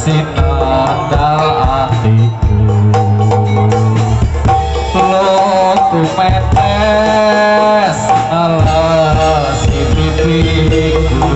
sinandal atiku lotu metes nalasi pipiku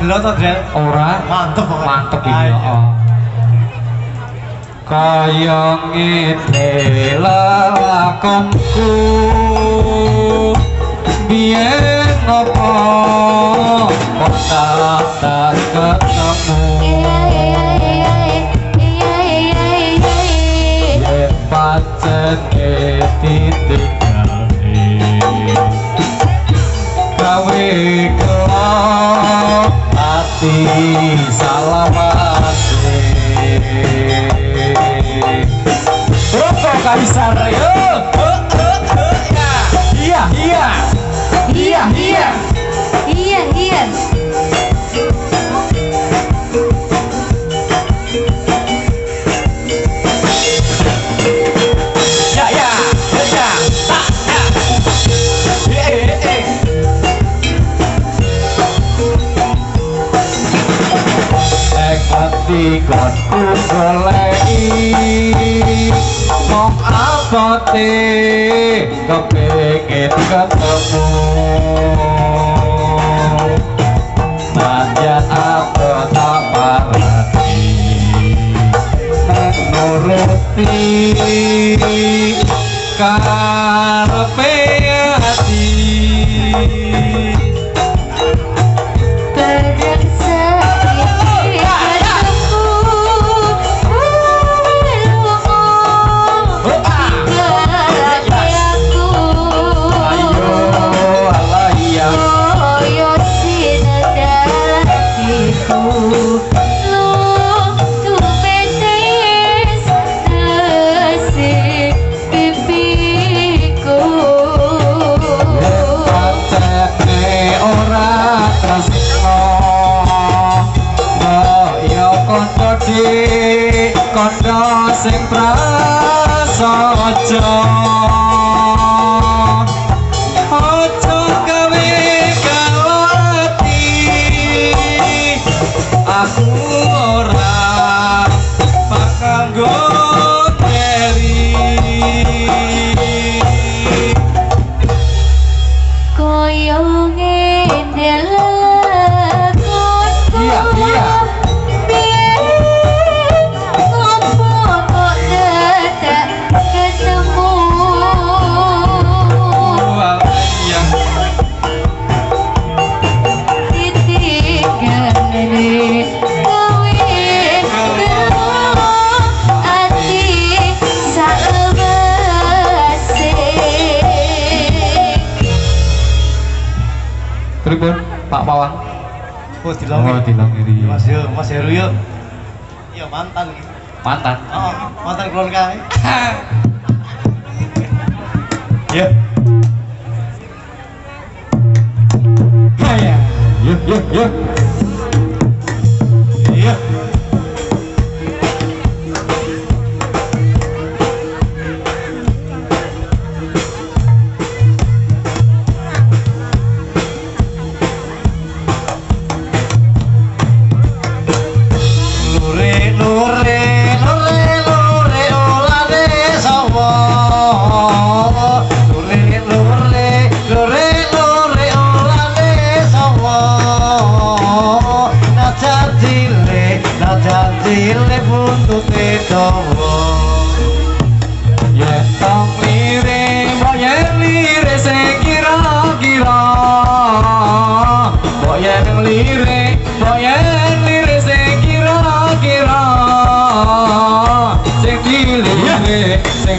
gelo to, Drel? Ora, mantep pokoknya. Mantep iki. Kaya ngene lelakonku biyen apa kok tak ketemu yen pancen ditinggali gawe kelak hati salamase Roko Kaisar yo iya iya iya iya iya iya ya ya ya tak ya hati konku goleki mong abote kepengin ketemu manjan apa tak parati menuruti karepe hati kondo sing prasaja aja gawe kalati aku ora pakanggo deri koyo ngene iya iya Pripun Pak Pawang? Oh, dilongi. Oh, dilongi. Mas Heru yo. Iya mantan iki. Mantan. Oh, mantan kulon kae. Ya. Kaya. Yuk yuk yuk. Iya. Dile buntute dawa yen tong lire boyen lire sing kira-kira boyen lire sing kira-kira sing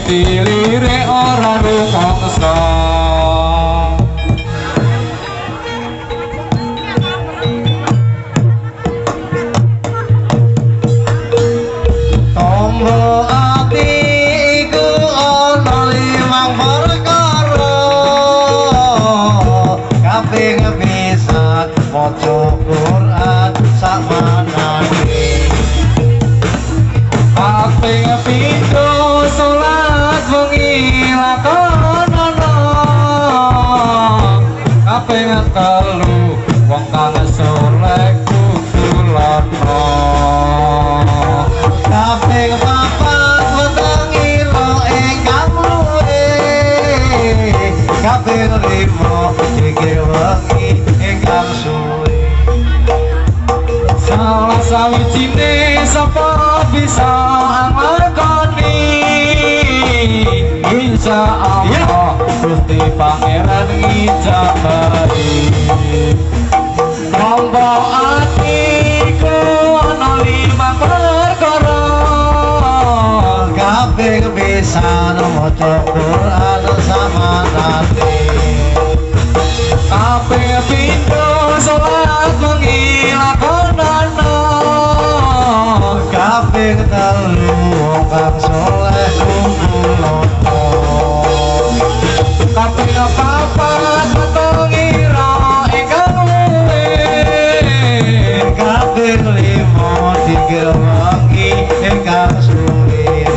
dilire ora rumangsa kaping telu wong kang soleh kudu lono kaping papat weteng ilo ingkang luwe kaping lima iki wengi ingkang suwe salah sawijine sapa bisa nglakoni insyaallah Gusti Pangeran ngijabahi monggo atiku ana 5 perkara kaping pisan maca Quran samanane kaping pindho salat wengi lakonana kaping telu wong kang saleh kumpulono kaping papat metongira ingkang luwe kaping lima dikir wengi ingkang suwe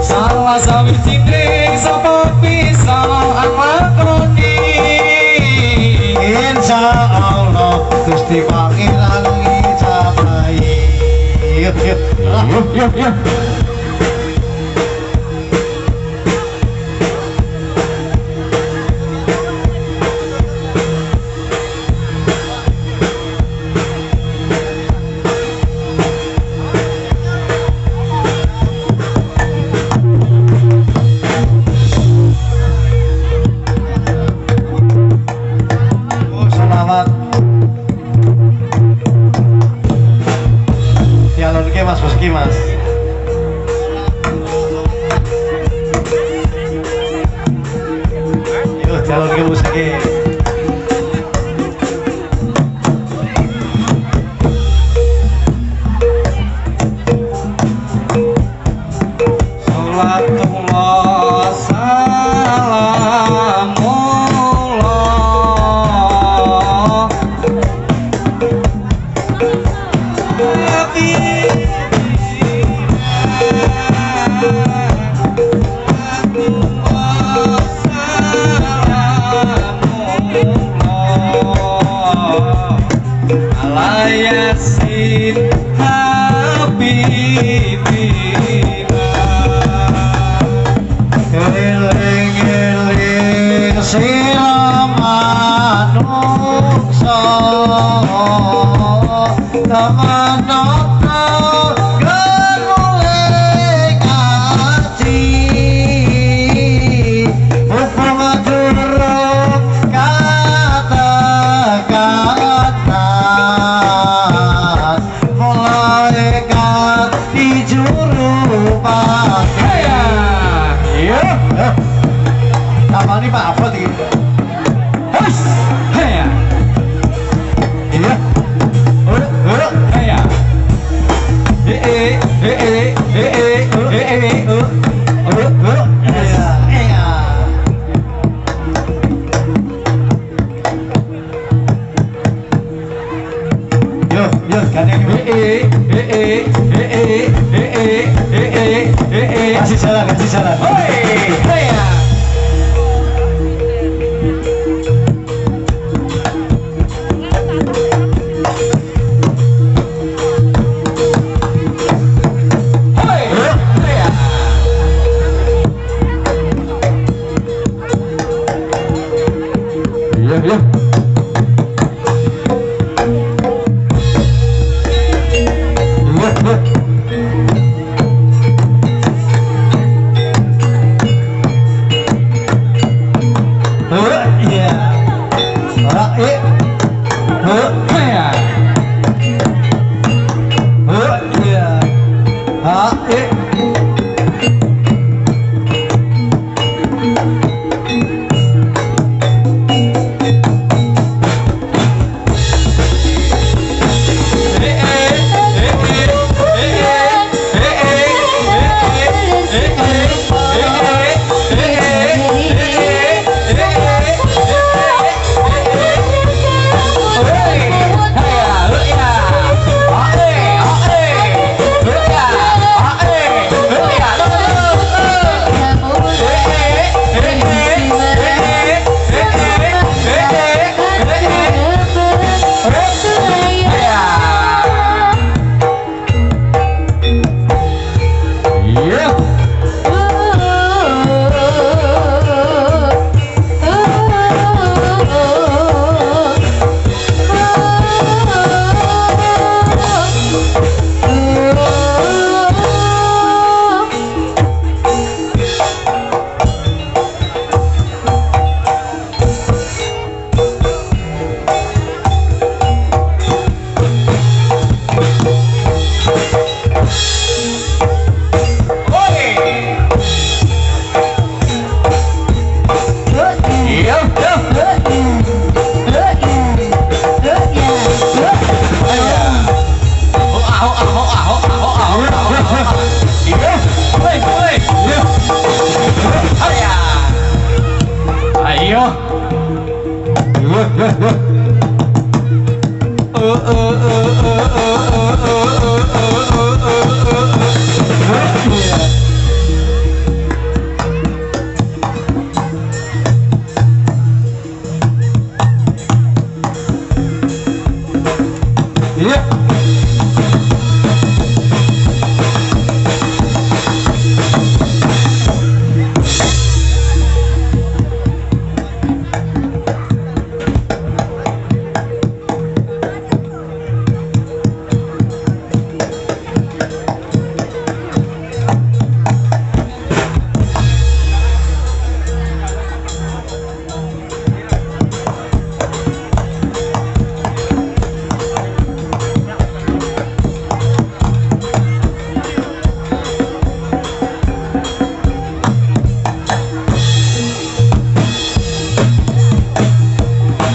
salah sawijine sapa bisa nglakoni insyaallah Gusti Pangeran ngijabahi yuk yuk selamat dialog ke Mas Boski Mas yuk dialog ke Boski Salatullah salamullah ala yasin habibina eling-eling sira manungsa tamanana gemuling ati hukum durung kata-kata malaikat dijuru pakai iya apa nih Pak apa gitu hus heya iya heya yuk gandeng kasih jalan heya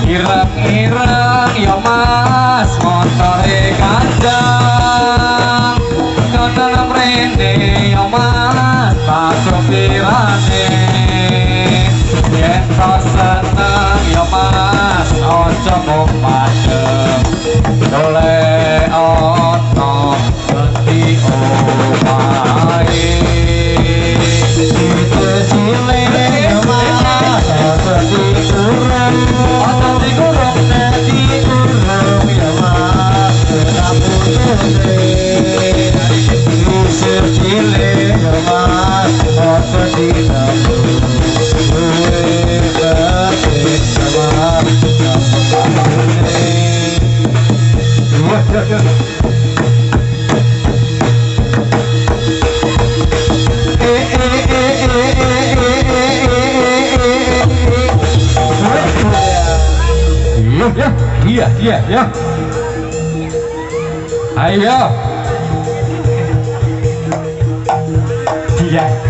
Ireng-ireng ya mas motore kandang kono mrene ya mas pasupirane yen to seneng ya mas aja mung padheng golek ana ngendi omahe Ya. Ayo. Dia.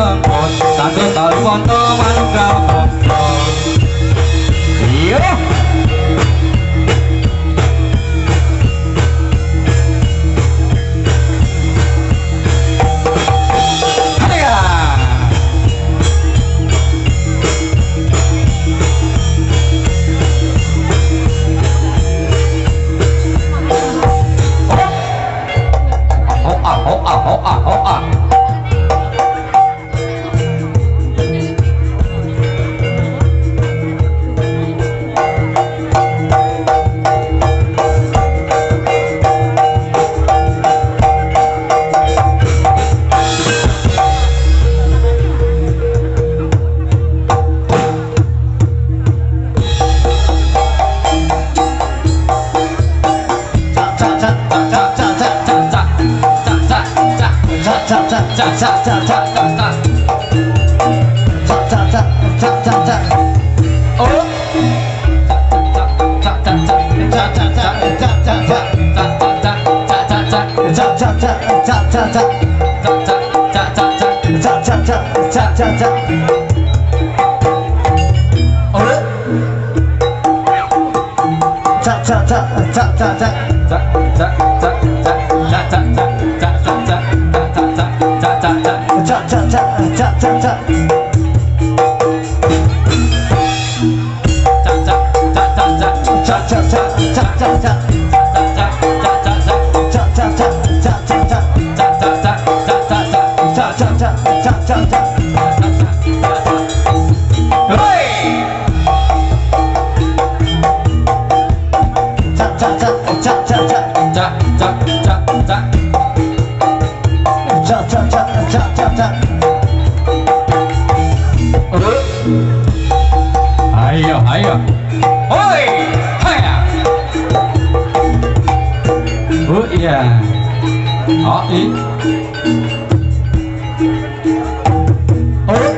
lembut satu tahun wonto manunggal popo iya ayo ayo oi haya oh iya oh i oh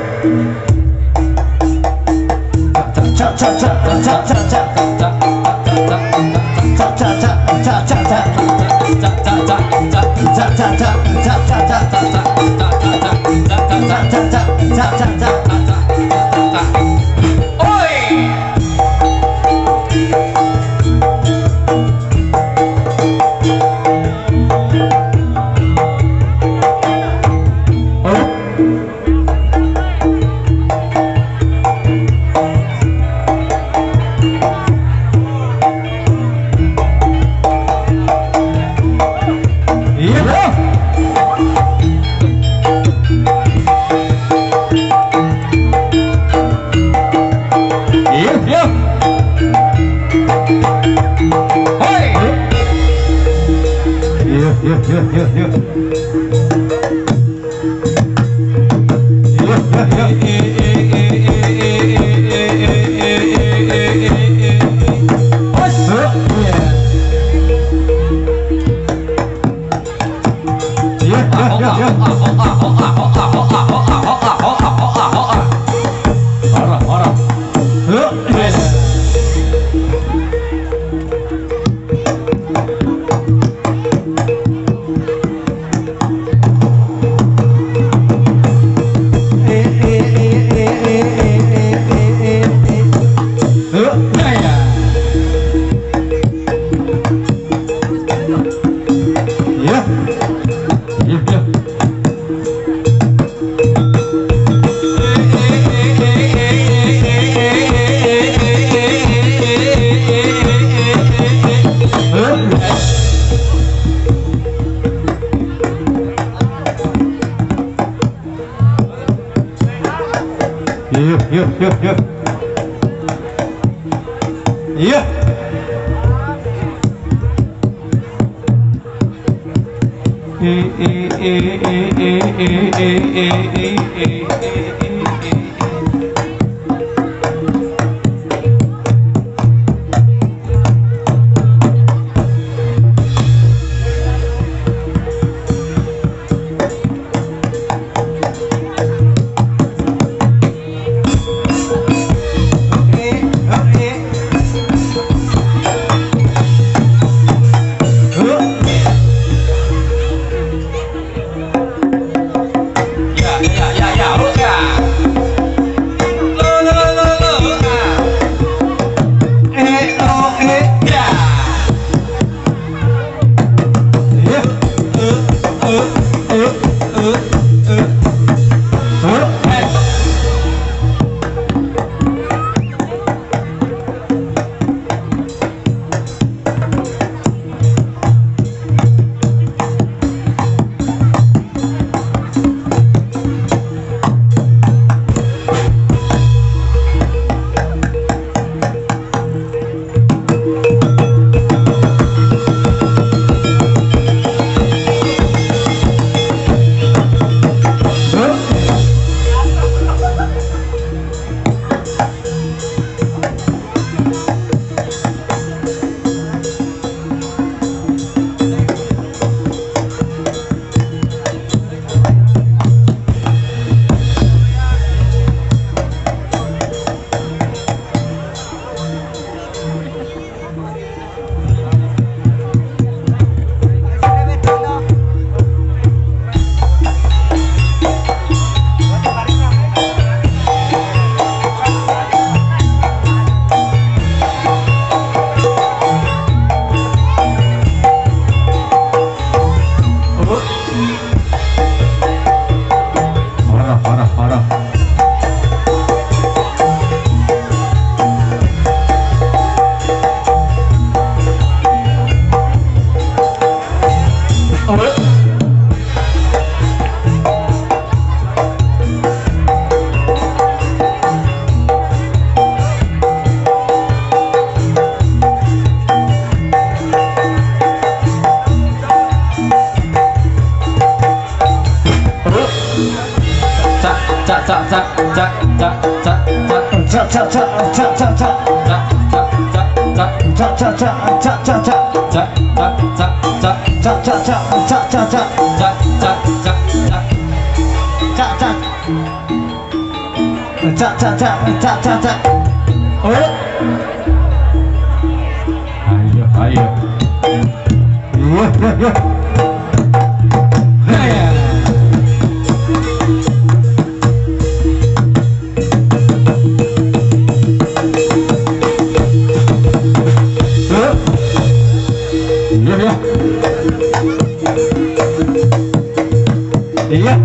cak cak cak cak cak cak cak Cak cak cak cak cak cak. cak cak cak cak Cak cak cak cak cak cak. cak cak cak Cak cak cak cak cak cak. cak cak cak cak. Cak cak. Cak cak cak cak cak cak. Oh. Ayo ayo. Iya.